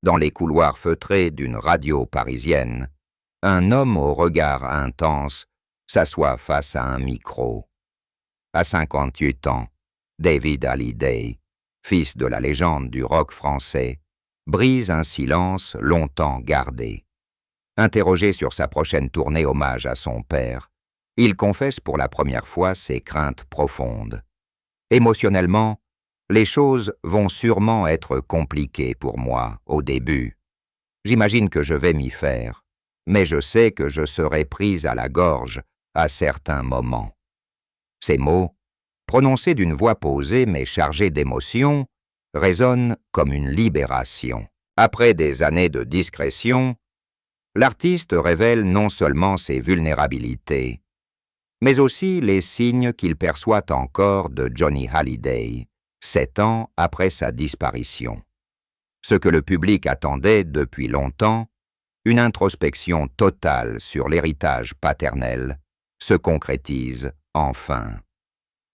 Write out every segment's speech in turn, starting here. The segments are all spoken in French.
Dans les couloirs feutrés d'une radio parisienne, un homme au regard intense s'assoit face à un micro. À 58 ans, David Hallyday, fils de la légende du rock français, brise un silence longtemps gardé. Interrogé sur sa prochaine tournée hommage à son père, il confesse pour la première fois ses craintes profondes. Émotionnellement, les choses vont sûrement être compliquées pour moi au début. J'imagine que je vais m'y faire, mais je sais que je serai prise à la gorge à certains moments. Ces mots, prononcés d'une voix posée mais chargée d'émotion, résonnent comme une libération. Après des années de discrétion, l'artiste révèle non seulement ses vulnérabilités, mais aussi les signes qu'il perçoit encore de Johnny Hallyday, 7 ans après sa disparition. Ce que le public attendait depuis longtemps, une introspection totale sur l'héritage paternel, se concrétise enfin.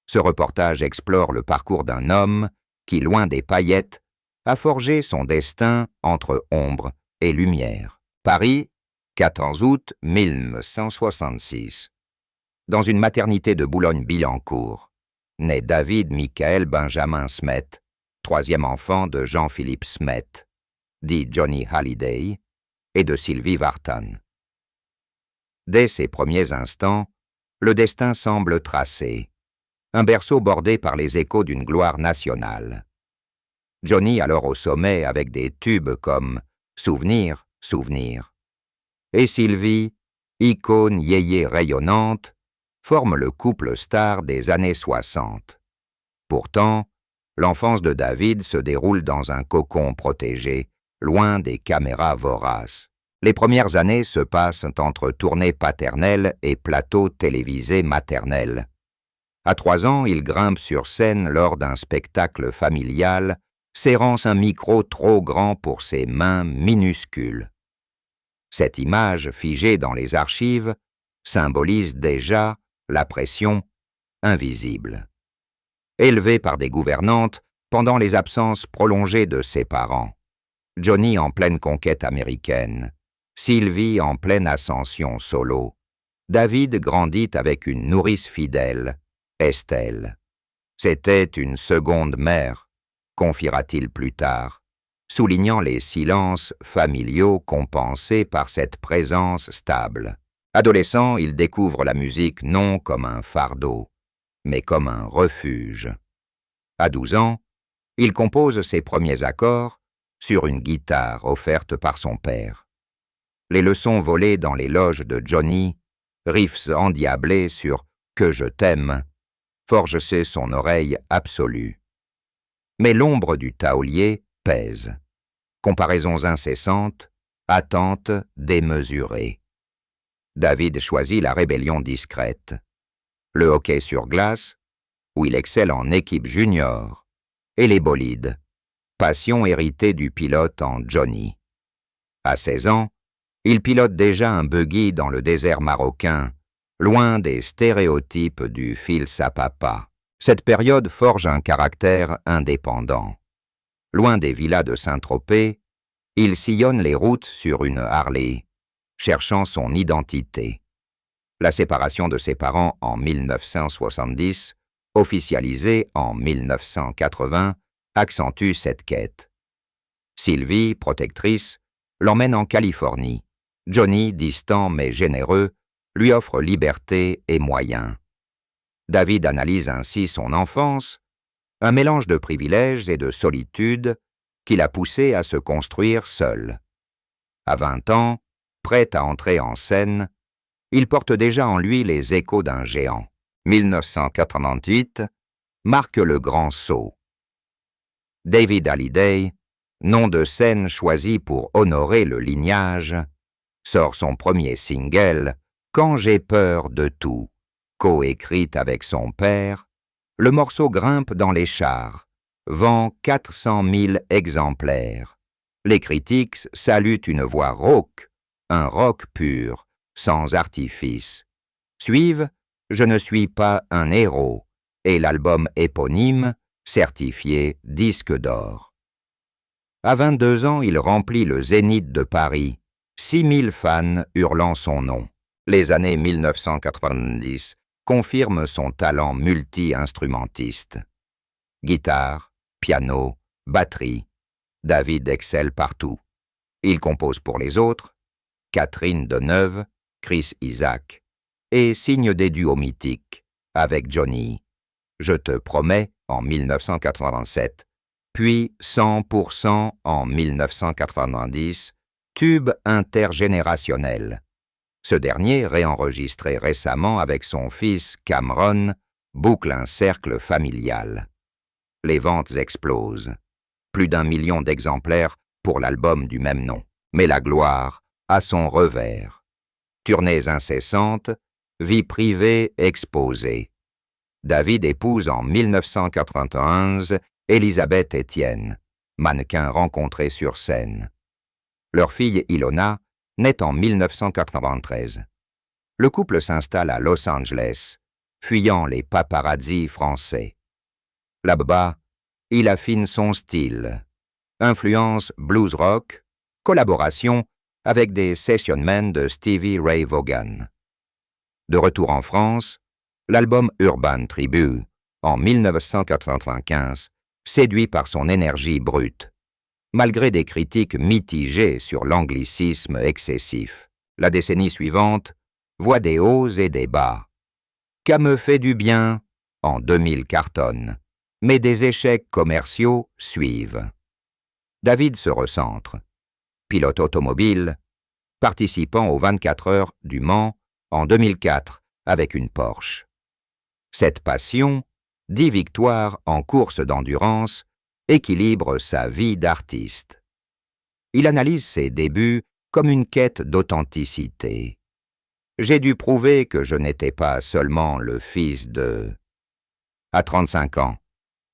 Ce reportage explore le parcours d'un homme qui, loin des paillettes, a forgé son destin entre ombre et lumière. Paris, 14 août 1966. Dans une maternité de Boulogne-Billancourt, naît David Michael Benjamin Smet, troisième enfant de Jean-Philippe Smet, dit Johnny Hallyday, et de Sylvie Vartan. Dès ses premiers instants, le destin semble tracé, un berceau bordé par les échos d'une gloire nationale. Johnny alors au sommet avec des tubes comme « Souvenir, souvenir ». Et Sylvie, icône yéyé rayonnante, forme le couple star des années 60. Pourtant, l'enfance de David se déroule dans un cocon protégé, loin des caméras voraces. Les premières années se passent entre tournées paternelles et plateaux télévisés maternels. À 3 ans, il grimpe sur scène lors d'un spectacle familial, serrant un micro trop grand pour ses mains minuscules. Cette image, figée dans les archives, symbolise déjà la pression invisible. Élevé par des gouvernantes pendant les absences prolongées de ses parents, Johnny en pleine conquête américaine, Sylvie en pleine ascension solo, David grandit avec une nourrice fidèle, Estelle. C'était une seconde mère, confiera-t-il plus tard, soulignant les silences familiaux compensés par cette présence stable. Adolescent, il découvre la musique non comme un fardeau, mais comme un refuge. À 12 ans, il compose ses premiers accords sur une guitare offerte par son père. Les leçons volées dans les loges de Johnny, riffs endiablés sur « Que je t'aime », forgent son oreille absolue. Mais l'ombre du taulier pèse. Comparaisons incessantes, attentes démesurées. David choisit la rébellion discrète. Le hockey sur glace, où il excelle en équipe junior, et les bolides, passion héritée du pilote en Johnny. À 16 ans, il pilote déjà un buggy dans le désert marocain, loin des stéréotypes du fils à papa. Cette période forge un caractère indépendant. Loin des villas de Saint-Tropez, il sillonne les routes sur une Harley, cherchant son identité. La séparation de ses parents en 1970, officialisée en 1980, accentue cette quête. Sylvie, protectrice, l'emmène en Californie. Johnny, distant mais généreux, lui offre liberté et moyens. David analyse ainsi son enfance, un mélange de privilèges et de solitude qui l'a poussé à se construire seul. À 20 ans, prêt à entrer en scène, il porte déjà en lui les échos d'un géant. 1988 marque le grand saut. David Hallyday, nom de scène choisi pour honorer le lignage, sort son premier single « Quand j'ai peur de tout », coécrite avec son père. Le morceau grimpe dans les charts, vend 400 000 exemplaires. Les critiques saluent une voix rauque, un rock pur, sans artifice. Suivent « Je ne suis pas un héros » et l'album éponyme, certifié disque d'or. À 22 ans, il remplit le Zénith de Paris, 6000 fans hurlant son nom. Les années 1990 confirment son talent multi-instrumentiste. Guitare, piano, batterie, David excelle partout. Il compose pour les autres, Catherine Deneuve, Chris Isaak, et signe des duos mythiques avec Johnny, Je te promets en 1987, puis 100% en 1990, tube intergénérationnel. Ce dernier, réenregistré récemment avec son fils Cameron, boucle un cercle familial. Les ventes explosent. Plus d'1 million d'exemplaires pour l'album du même nom. Mais la gloire a son revers. Tournées incessantes, vie privée exposée. David épouse en 1991 Elisabeth Etienne, mannequin rencontré sur scène. Leur fille Ilona naît en 1993. Le couple s'installe à Los Angeles, fuyant les paparazzis français. Là-bas, il affine son style. Influence blues rock, collaboration avec des sessionmen de Stevie Ray Vaughan. De retour en France, l'album Urban Tribute, en 1995, séduit par son énergie brute. Malgré des critiques mitigées sur l'anglicisme excessif, la décennie suivante voit des hauts et des bas. Qu'à me fait du bien, en 2000 cartonne, mais des échecs commerciaux suivent. David se recentre. Pilote automobile, participant aux 24 heures du Mans en 2004 avec une Porsche. Cette passion, 10 victoires en course d'endurance, équilibre sa vie d'artiste. Il analyse ses débuts comme une quête d'authenticité. J'ai dû prouver que je n'étais pas seulement le fils de... À 35 ans,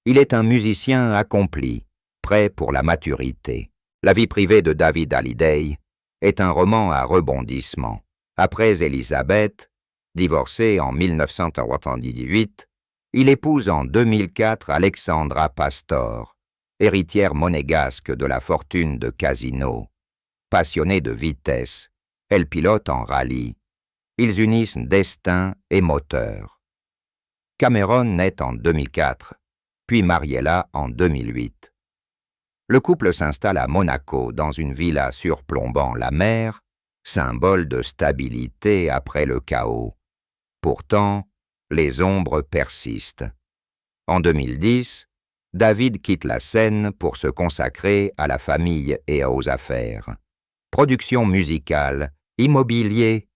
il est un musicien accompli, prêt pour la maturité. La vie privée de David Hallyday est un roman à rebondissements. Après Elisabeth, divorcé en 1998, il épouse en 2004 Alexandra Pastor, héritière monégasque de la fortune de Casino. Passionnée de vitesse, elle pilote en rallye. Ils unissent destin et moteur. Cameron naît en 2004, puis Mariella en 2008. Le couple s'installe à Monaco dans une villa surplombant la mer, symbole de stabilité après le chaos. Pourtant, les ombres persistent. En 2010, David quitte la scène pour se consacrer à la famille et aux affaires. Production musicale, immobilier,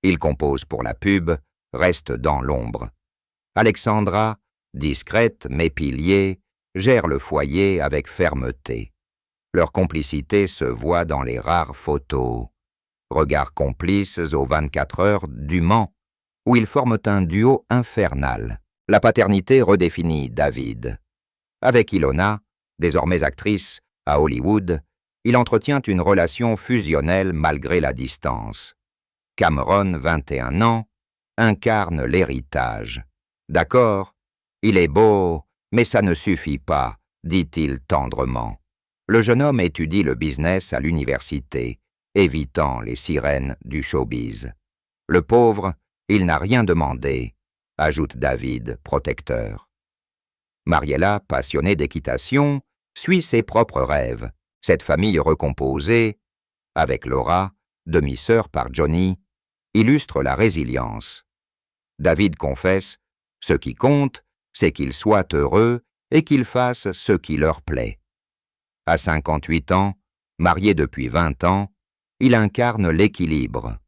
il compose pour la pub, reste dans l'ombre. Alexandra, discrète mais pilier, gère le foyer avec fermeté. Leur complicité se voit dans les rares photos. Regards complices aux 24 heures du Mans, où ils forment un duo infernal. La paternité redéfinit David. Avec Ilona, désormais actrice à Hollywood, il entretient une relation fusionnelle malgré la distance. Cameron, 21 ans, incarne l'héritage. D'accord, il est beau, mais ça ne suffit pas, dit-il tendrement. Le jeune homme étudie le business à l'université, évitant les sirènes du showbiz. Le pauvre, il n'a rien demandé, ajoute David, protecteur. Mariella, passionnée d'équitation, suit ses propres rêves. Cette famille recomposée, avec Laura, demi-sœur par Johnny, illustre la résilience. David confesse, ce qui compte, c'est qu'ils soient heureux et qu'ils fassent ce qui leur plaît. À 58 ans, marié depuis 20 ans, il incarne l'équilibre.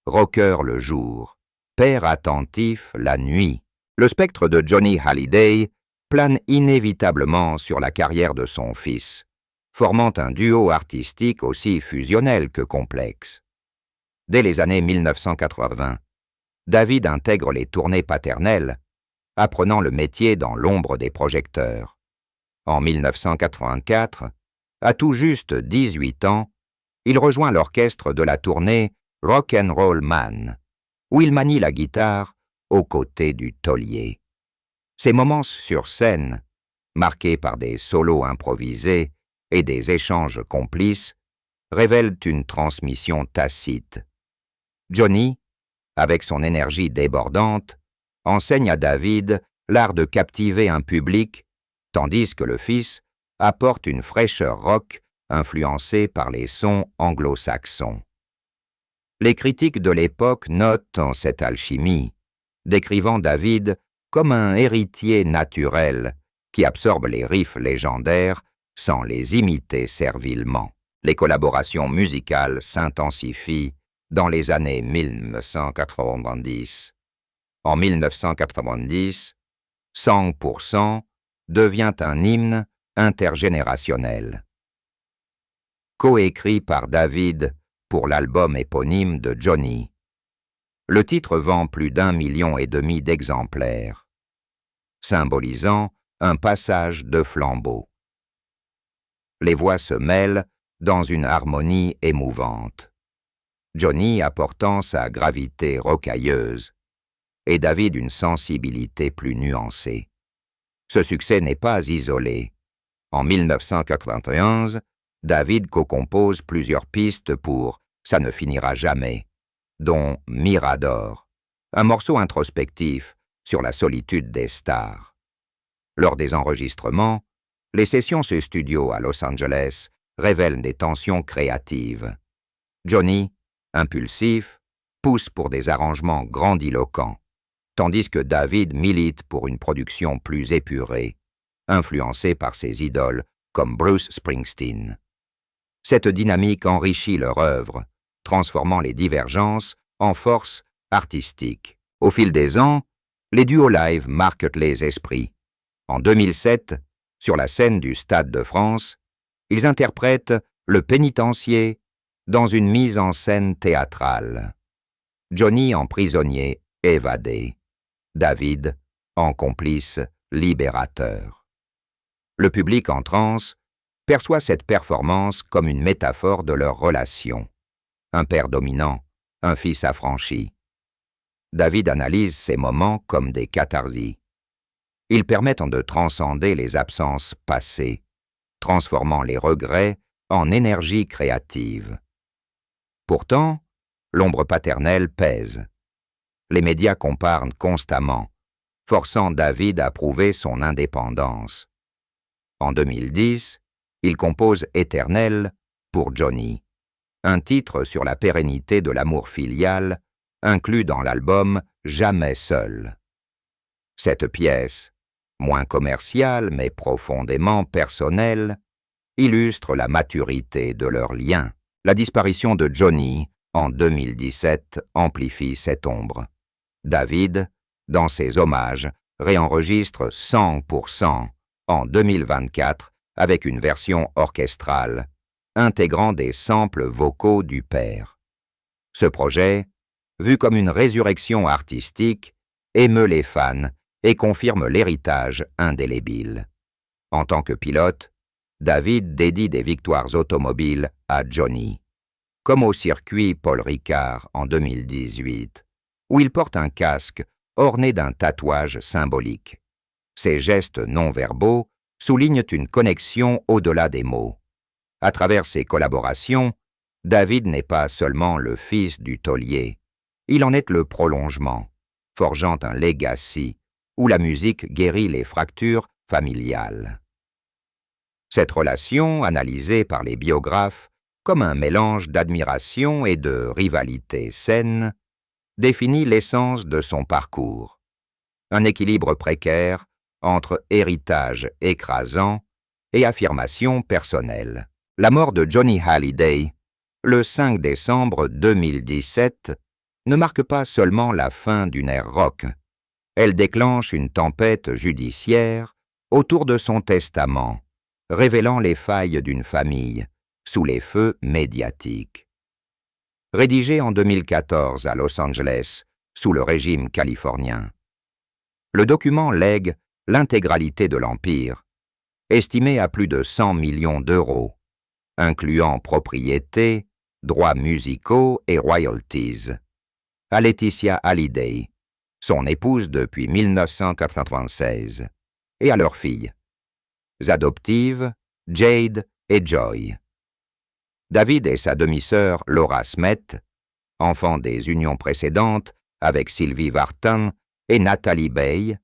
Rocker le jour, père attentif la nuit. Le spectre de Johnny Hallyday plane inévitablement sur la carrière de son fils, formant un duo artistique aussi fusionnel que complexe. Dès les années 1980, David intègre les tournées paternelles, apprenant le métier dans l'ombre des projecteurs. En 1984, à tout juste 18 ans, il rejoint l'orchestre de la tournée Rock and Roll Man, où il manie la guitare aux côtés du taulier. Ses moments sur scène, marqués par des solos improvisés et des échanges complices révèlent une transmission tacite. Johnny, avec son énergie débordante, enseigne à David l'art de captiver un public, tandis que le fils apporte une fraîcheur rock influencée par les sons anglo-saxons. Les critiques de l'époque notent en cette alchimie, décrivant David comme un héritier naturel qui absorbe les riffs légendaires sans les imiter servilement. Les collaborations musicales s'intensifient dans les années 1990. En 1990, Song% devient un hymne intergénérationnel. Coécrit par David pour l'album éponyme de Johnny. Le titre vend plus d'1,5 million d'exemplaires, symbolisant un passage de flambeau. Les voix se mêlent dans une harmonie émouvante. Johnny apportant sa gravité rocailleuse et David une sensibilité plus nuancée. Ce succès n'est pas isolé. En 1991, David co-compose plusieurs pistes pour « Ça ne finira jamais », dont « Mirador », un morceau introspectif sur la solitude des stars. Lors des enregistrements, les sessions sur studio à Los Angeles révèlent des tensions créatives. Johnny, impulsif, pousse pour des arrangements grandiloquents, tandis que David milite pour une production plus épurée, influencée par ses idoles comme Bruce Springsteen. Cette dynamique enrichit leur œuvre, transformant les divergences en force artistique. Au fil des ans, les duos live marquent les esprits. En 2007, sur la scène du Stade de France, ils interprètent Le Pénitencier dans une mise en scène théâtrale. Johnny en prisonnier évadé, David en complice libérateur. Le public en transe perçoit cette performance comme une métaphore de leur relation. Un père dominant, un fils affranchi. David analyse ces moments comme des catharsis. Ils permettent de transcender les absences passées, transformant les regrets en énergie créative. Pourtant, l'ombre paternelle pèse. Les médias comparent constamment, forçant David à prouver son indépendance. En 2010, il compose Éternel pour Johnny, un titre sur la pérennité de l'amour filial inclus dans l'album Jamais seul. Cette pièce, moins commerciale mais profondément personnelle, illustre la maturité de leur lien. La disparition de Johnny en 2017 amplifie cette ombre. David, dans ses hommages, réenregistre 100% en 2024 avec une version orchestrale, intégrant des samples vocaux du père. Ce projet, vu comme une résurrection artistique, émeut les fans et confirme l'héritage indélébile. En tant que pilote, David dédie des victoires automobiles à Johnny, comme au circuit Paul Ricard en 2018, où il porte un casque orné d'un tatouage symbolique. Ces gestes non-verbaux soulignent une connexion au-delà des mots. À travers ses collaborations, David n'est pas seulement le fils du taulier, il en est le prolongement, forgeant un legacy où la musique guérit les fractures familiales. Cette relation, analysée par les biographes comme un mélange d'admiration et de rivalité saine, définit l'essence de son parcours. Un équilibre précaire entre héritage écrasant et affirmation personnelle. La mort de Johnny Hallyday, le 5 décembre 2017, ne marque pas seulement la fin d'une ère rock. Elle déclenche une tempête judiciaire autour de son testament, révélant les failles d'une famille sous les feux médiatiques. Rédigé en 2014 à Los Angeles, sous le régime californien. Le document lègue l'intégralité de l'Empire, estimé à plus de 100 millions d'euros, incluant propriétés, droits musicaux et royalties, à Laetitia Hallyday, son épouse depuis 1996, et à leurs filles, adoptives Jade et Joy. David et sa demi-sœur Laura Smet, enfant des unions précédentes avec Sylvie Vartan et Natalie Bay,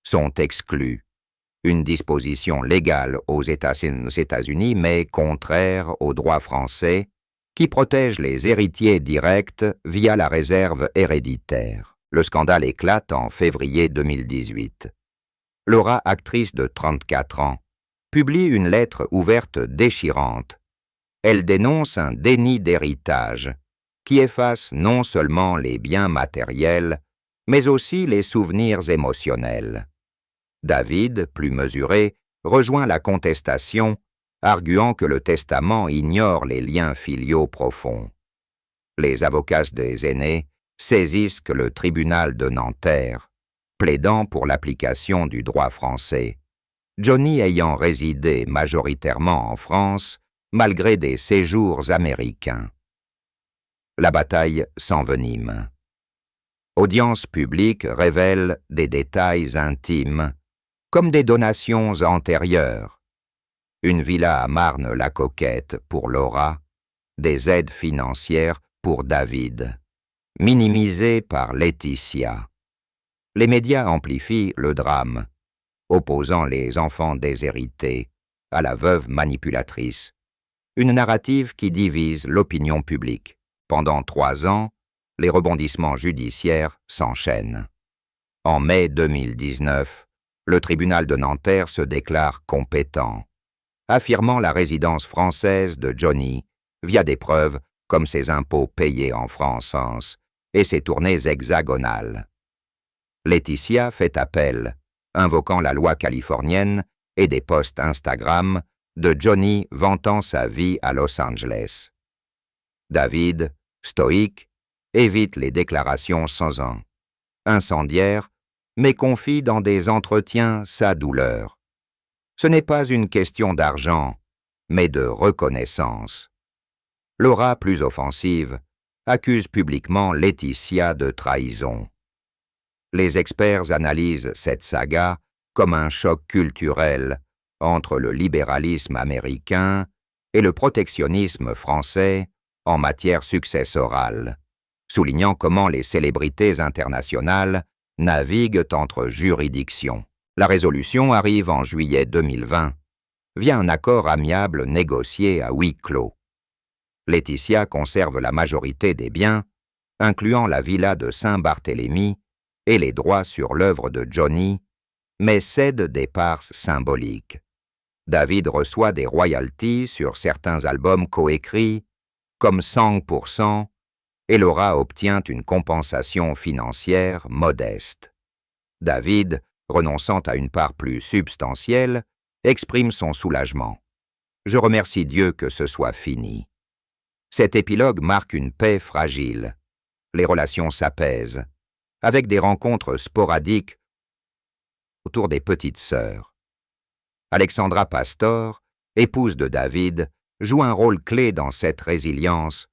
sont exclus. Une disposition légale aux États-Unis mais contraire au droit français qui protège les héritiers directs via la réserve héréditaire. Le scandale éclate en février 2018. Laura, actrice de 34 ans, publie une lettre ouverte déchirante. Elle dénonce un déni d'héritage qui efface non seulement les biens matériels, mais aussi les souvenirs émotionnels. David, plus mesuré, rejoint la contestation, arguant que le testament ignore les liens filiaux profonds. Les avocats des aînés saisissent le tribunal de Nanterre, plaidant pour l'application du droit français, Johnny ayant résidé majoritairement en France malgré des séjours américains. La bataille s'envenime. Audience publique révèle des détails intimes, comme des donations antérieures. Une villa à Marne-la-Coquette pour Laura, des aides financières pour David, minimisées par Laetitia. Les médias amplifient le drame, opposant les enfants déshérités à la veuve manipulatrice, une narrative qui divise l'opinion publique. Pendant 3 ans, les rebondissements judiciaires s'enchaînent. En mai 2019, le tribunal de Nanterre se déclare compétent, affirmant la résidence française de Johnny via des preuves comme ses impôts payés en francs sens et ses tournées hexagonales. Laetitia fait appel, invoquant la loi californienne et des posts Instagram de Johnny vantant sa vie à Los Angeles. David, stoïque, évite les déclarations sans un incendiaire, mais confie dans des entretiens sa douleur. Ce n'est pas une question d'argent, mais de reconnaissance. Laura, plus offensive, accuse publiquement Laetitia de trahison. Les experts analysent cette saga comme un choc culturel entre le libéralisme américain et le protectionnisme français en matière successorale, soulignant comment les célébrités internationales naviguent entre juridictions. La résolution arrive en juillet 2020, via un accord amiable négocié à huis clos. Laetitia conserve la majorité des biens, incluant la villa de Saint-Barthélemy et les droits sur l'œuvre de Johnny, mais cède des parts symboliques. David reçoit des royalties sur certains albums coécrits, comme 100%, et Laura obtient une compensation financière modeste. David, renonçant à une part plus substantielle, exprime son soulagement. « Je remercie Dieu que ce soit fini. » Cet épilogue marque une paix fragile. Les relations s'apaisent, avec des rencontres sporadiques autour des petites sœurs. Alexandra Pastor, épouse de David, joue un rôle clé dans cette résilience,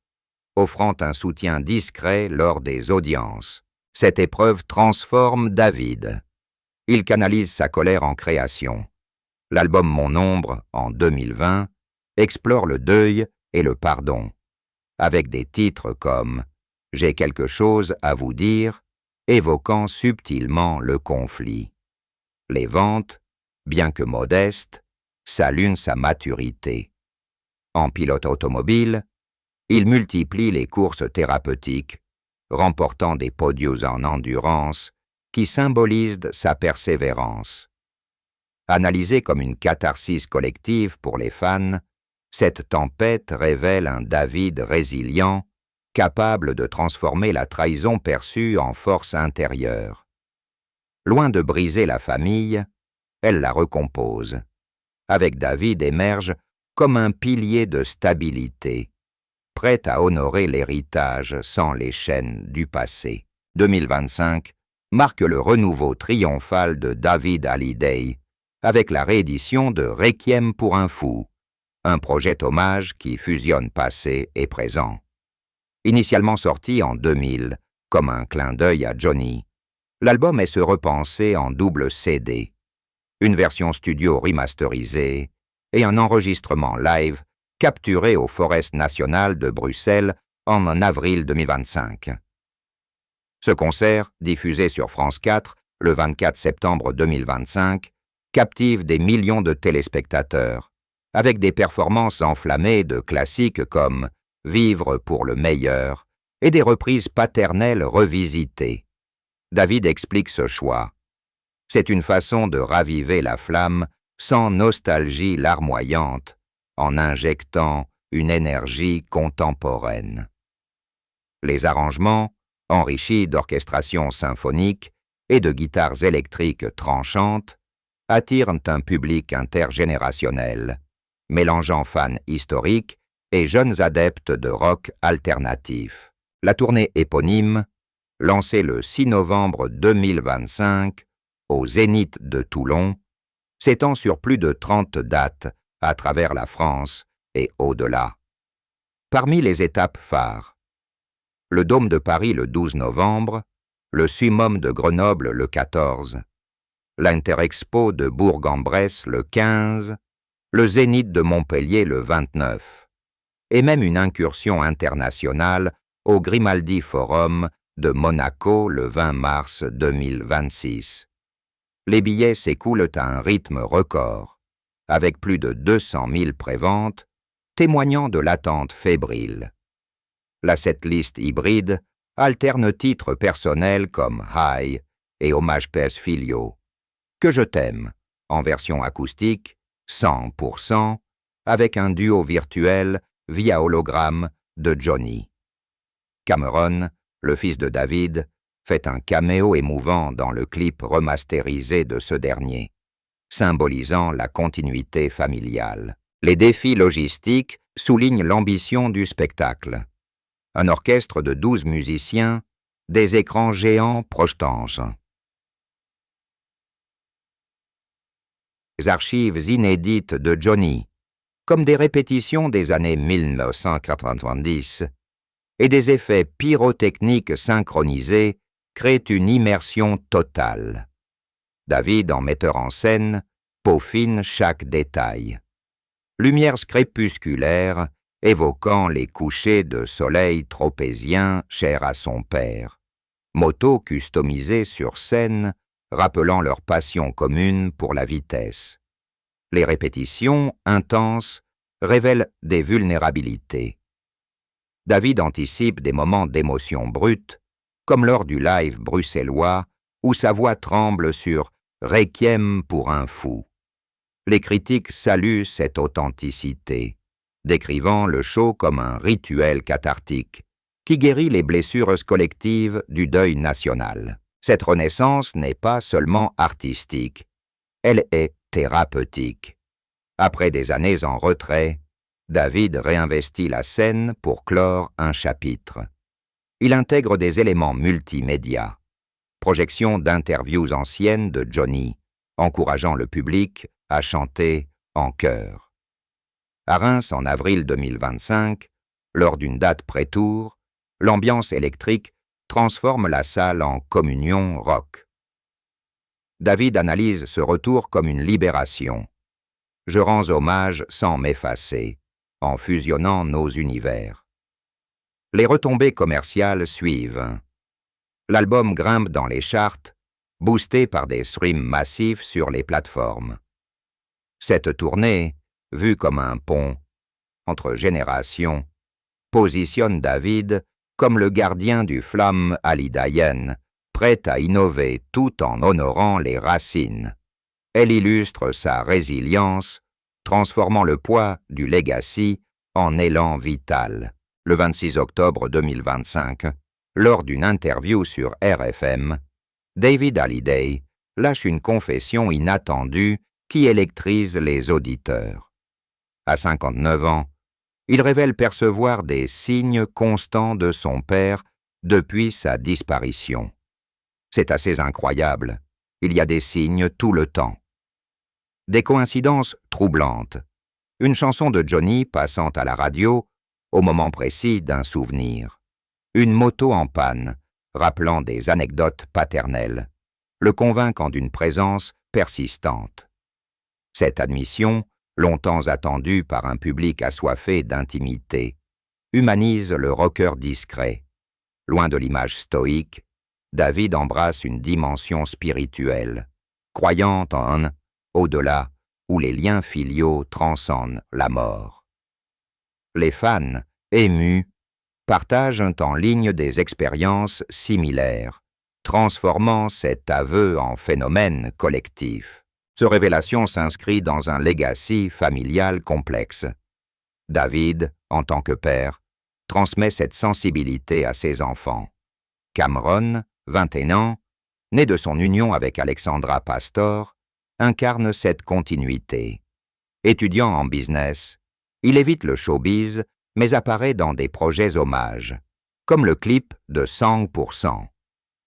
offrant un soutien discret lors des audiences. Cette épreuve transforme David. Il canalise sa colère en création. L'album Mon Ombre, en 2020, explore le deuil et le pardon, avec des titres comme « J'ai quelque chose à vous dire », évoquant subtilement le conflit. Les ventes, bien que modestes, saluent sa maturité. En pilote automobile, il multiplie les courses thérapeutiques, remportant des podiums en endurance qui symbolisent sa persévérance. Analysée comme une catharsis collective pour les fans, cette tempête révèle un David résilient, capable de transformer la trahison perçue en force intérieure. Loin de briser la famille, elle la recompose. Avec David émerge comme un pilier de stabilité, prêt à honorer l'héritage sans les chaînes du passé. 2025 marque le renouveau triomphal de David Hallyday avec la réédition de Requiem pour un fou, un projet hommage qui fusionne passé et présent. Initialement sorti en 2000 comme un clin d'œil à Johnny, l'album est se repenser en double CD, une version studio remasterisée et un enregistrement live capturé au Forest National de Bruxelles en avril 2025. Ce concert, diffusé sur France 4 le 24 septembre 2025, captive des millions de téléspectateurs, avec des performances enflammées de classiques comme « Vivre pour le meilleur » et des reprises paternelles revisitées. David explique ce choix. C'est une façon de raviver la flamme sans nostalgie larmoyante, en injectant une énergie contemporaine. Les arrangements, enrichis d'orchestrations symphoniques et de guitares électriques tranchantes, attirent un public intergénérationnel, mélangeant fans historiques et jeunes adeptes de rock alternatif. La tournée éponyme, lancée le 6 novembre 2025 au Zénith de Toulon, s'étend sur plus de 30 dates à travers la France et au-delà. Parmi les étapes phares, le Dôme de Paris le 12 novembre, le Summum de Grenoble le 14, l'Interexpo de Bourg-en-Bresse le 15, le Zénith de Montpellier le 29, et même une incursion internationale au Grimaldi Forum de Monaco le 20 mars 2026. Les billets s'écoulent à un rythme record, avec plus de 200 000 préventes, témoignant de l'attente fébrile. La setlist hybride alterne titres personnels comme High et Hommage PS Filio, Que je t'aime, en version acoustique, 100%, avec un duo virtuel via hologramme de Johnny. Cameron, le fils de David, fait un caméo émouvant dans le clip remasterisé de ce dernier, symbolisant la continuité familiale. Les défis logistiques soulignent l'ambition du spectacle. Un orchestre de 12 musiciens, des écrans géants projetant. Les archives inédites de Johnny, comme des répétitions des années 1990, et des effets pyrotechniques synchronisés créent une immersion totale. David, en metteur en scène, peaufine chaque détail. Lumières crépusculaires évoquant les couchers de soleil tropéziens chers à son père. Motos customisées sur scène rappelant leur passion commune pour la vitesse. Les répétitions, intenses, révèlent des vulnérabilités. David anticipe des moments d'émotion brute, comme lors du live bruxellois où sa voix tremble sur « Requiem pour un fou ». Les critiques saluent cette authenticité, décrivant le show comme un rituel cathartique qui guérit les blessures collectives du deuil national. Cette renaissance n'est pas seulement artistique, elle est thérapeutique. Après des années en retrait, David réinvestit la scène pour clore un chapitre. Il intègre des éléments multimédia, projection d'interviews anciennes de Johnny, encourageant le public à chanter en chœur. À Reims, en avril 2025, lors d'une date pré-tour, l'ambiance électrique transforme la salle en communion rock. David analyse ce retour comme une libération. Je rends hommage sans m'effacer, en fusionnant nos univers. Les retombées commerciales suivent. L'album grimpe dans les charts, boosté par des streams massifs sur les plateformes. Cette tournée, vue comme un pont entre générations, positionne David comme le gardien du flamme alidaïenne, prêt à innover tout en honorant les racines. Elle illustre sa résilience, transformant le poids du legacy en élan vital. Le 26 octobre 2025, lors d'une interview sur RFM, David Hallyday lâche une confession inattendue qui électrise les auditeurs. À 59 ans, il révèle percevoir des signes constants de son père depuis sa disparition. C'est assez incroyable, il y a des signes tout le temps. Des coïncidences troublantes. Une chanson de Johnny passant à la radio au moment précis d'un souvenir. Une moto en panne, rappelant des anecdotes paternelles, le convainquant d'une présence persistante. Cette admission longtemps attendu par un public assoiffé d'intimité, humanise le rocker discret. Loin de l'image stoïque, David embrasse une dimension spirituelle, croyant en au-delà, où les liens filiaux transcendent la mort. Les fans, émus, partagent en ligne des expériences similaires, transformant cet aveu en phénomène collectif. Cette révélation s'inscrit dans un legacy familial complexe. David, en tant que père, transmet cette sensibilité à ses enfants. Cameron, 21 ans, né de son union avec Alexandra Pastor, incarne cette continuité. Étudiant en business, il évite le showbiz, mais apparaît dans des projets hommages, comme le clip de 100%.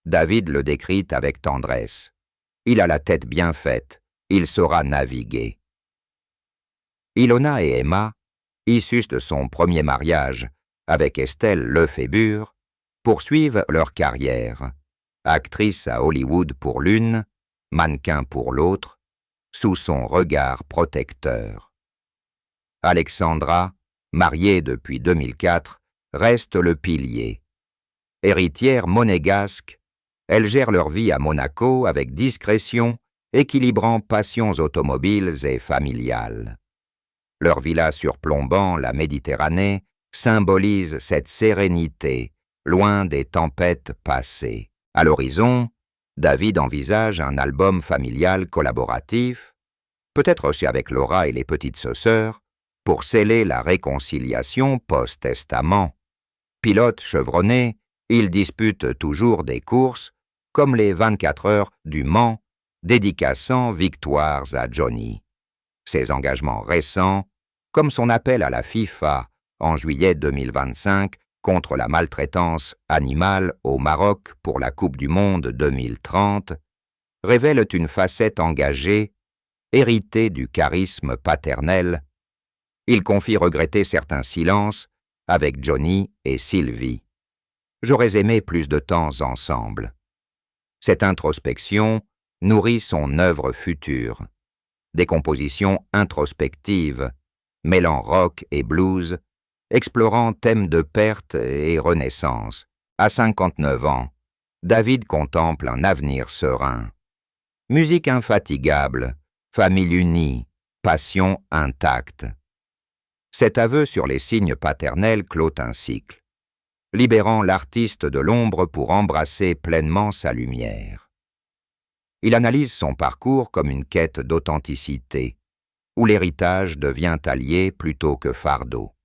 David le décrit avec tendresse. Il a la tête bien faite, il saura naviguer. Ilona et Emma, issues de son premier mariage avec Estelle Lefébure, poursuivent leur carrière, actrice à Hollywood pour l'une, mannequin pour l'autre, sous son regard protecteur. Alexandra, mariée depuis 2004, reste le pilier. Héritière monégasque, elle gère leur vie à Monaco avec discrétion, équilibrant passions automobiles et familiales. Leur villa surplombant la Méditerranée symbolise cette sérénité, loin des tempêtes passées. À l'horizon, David envisage un album familial collaboratif, peut-être aussi avec Laura et les petites sœurs, pour sceller la réconciliation post-testament. Pilote chevronné, il dispute toujours des courses, comme les 24 heures du Mans, dédicaçant victoires à Johnny. Ses engagements récents, comme son appel à la FIFA en juillet 2025 contre la maltraitance animale au Maroc pour la Coupe du Monde 2030, révèlent une facette engagée, héritée du charisme paternel. Il confie regretter certains silences avec Johnny et Sylvie. J'aurais aimé plus de temps ensemble. Cette introspection nourrit son œuvre future. Des compositions introspectives, mêlant rock et blues, explorant thèmes de perte et renaissance. À 59 ans, David contemple un avenir serein. Musique infatigable, famille unie, passion intacte. Cet aveu sur les signes paternels clôt un cycle, libérant l'artiste de l'ombre pour embrasser pleinement sa lumière. Il analyse son parcours comme une quête d'authenticité, où l'héritage devient allié plutôt que fardeau.